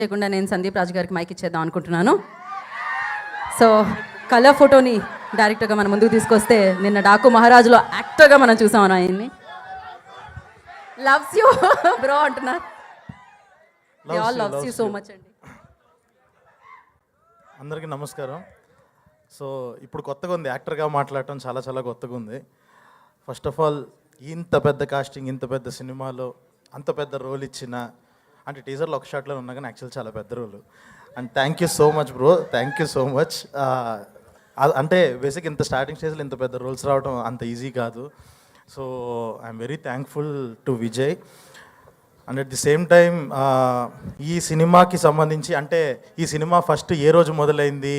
చేయకుండా నేను సందీప్ రాజు గారికి మైక్ ఇచ్చేద్దాం అనుకుంటున్నాను. సో కలర్ ఫోటోని డైరెక్టర్గా మన ముందుకు తీసుకొస్తే నిన్న డాకు మహారాజులో యాక్టర్గా మనం చూసాం ఆయన్ని. లవ్స్ యూ బ్రో అంటున్నారు. లవ్స్ యూ సో మచ్ అండి. అందరికీ నమస్కారం. సో ఇప్పుడు కొత్తగా ఉంది, యాక్టర్గా మాట్లాడటం చాలా చాలా కొత్తగా ఉంది. ఫస్ట్ ఆఫ్ ఆల్ ఇంత పెద్ద కాస్టింగ్, ఇంత పెద్ద సినిమాలో అంత పెద్ద రోల్ ఇచ్చిన, అంటే టీజర్లో ఒక షాట్లో ఉన్నా కానీ యాక్చువల్ చాలా పెద్ద role. And thank you so much bro, thank you so much. అంటే బేసిక్ ఇంత స్టార్టింగ్ స్టేజ్లో ఇంత పెద్ద రోల్స్ రావడం అంత ఈజీ కాదు. So I'm very thankful to Vijay. And at the same time ఈ సినిమాకి సంబంధించి, అంటే ఈ సినిమా ఫస్ట్ ఏ రోజు మొదలైంది,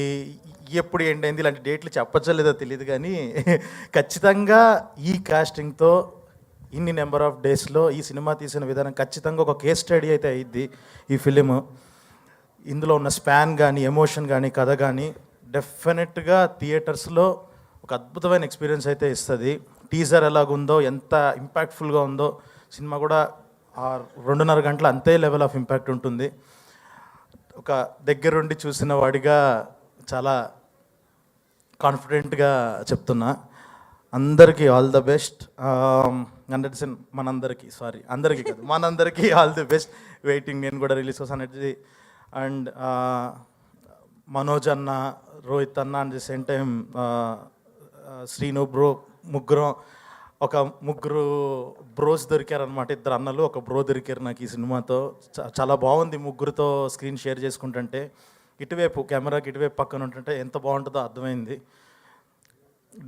ఎప్పుడు ఎండ్ అయింది, ఇలాంటి డేట్లు చెప్పచ్చో లేదో తెలియదు, కానీ ఖచ్చితంగా ఈ కాస్టింగ్తో ఇన్ని నెంబర్ ఆఫ్ డేస్లో ఈ సినిమా తీసిన విధానం ఖచ్చితంగా ఒక కేస్ స్టడీ అయితే అయ్యిద్ది ఈ ఫిలిం. ఇందులో ఉన్న స్పాన్ కానీ, ఎమోషన్ కానీ, కథ కానీ డెఫినెట్గా థియేటర్స్లో ఒక అద్భుతమైన ఎక్స్పీరియన్స్ అయితే ఇస్తుంది. టీజర్ ఎలాగుందో, ఎంత ఇంపాక్ట్ఫుల్గా ఉందో, సినిమా కూడా 2.5 గంటల అంతే లెవెల్ ఆఫ్ ఇంపాక్ట్ ఉంటుంది. ఒక దగ్గరుండి చూసిన వాడిగా చాలా కాన్ఫిడెంట్గా చెప్తున్నా. అందరికీ ఆల్ ద బెస్ట్. 100% అందరికీ కాదు, మనందరికీ ఆల్ ది బెస్ట్. వెయిటింగ్, నేను కూడా రిలీజ్ కోసం అనేది. అండ్ మనోజ్ అన్న, రోహిత్ అన్న, and the same time Srinu bro, ముగ్గురు బ్రోస్ దొరికారనమాట. 2 అన్నలు, ఒక బ్రో దొరికారు నాకు ఈ సినిమాతో. చాలా బాగుంది ముగ్గురితో స్క్రీన్ షేర్ చేసుకుంటుంటే. ఇటువైపు కెమెరాకి ఇటువైపు పక్కన ఉంటుంటే ఎంత బాగుంటుందో అర్థమైంది.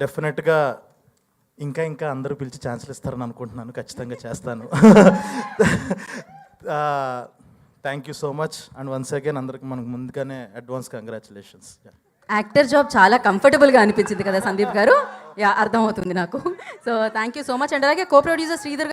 డెఫినెట్గా ఇంకా అందరూ పిలిచి ఛాన్సులు ఇస్తారని అనుకుంటున్నాను. ఖచ్చితంగా చేస్తాను. Thank you so much. And once again అందరికి మనకు ముందుగానే అడ్వాన్స్ కంగ్రాచులేషన్స్. యాక్టర్ జాబ్ చాలా కంఫర్టబుల్గా అనిపించింది కదా సందీప్ గారు. అర్థమవుతుంది నాకు. So thank you so much. And అలాగే కో ప్రొడ్యూసర్ శ్రీధర్